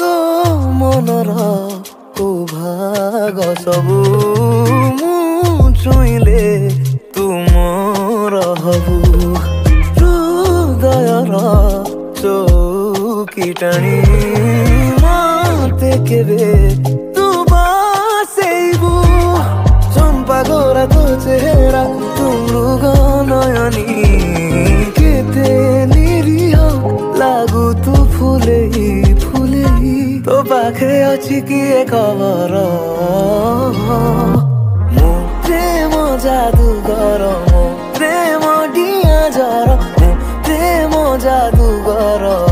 तो मनर भाग सबू छुईले तुमर हबू हृदयर चौकी टाणी मते केबे तू बसेबू चंपा गोरा तो चेहरा तुमृग नयनी केते निरीह लागू तू फुले तो पाखे अच्छी किए खबर मो प्रेम जादूगर मो प्रेम डिया झर मो प्रेम जादूगर।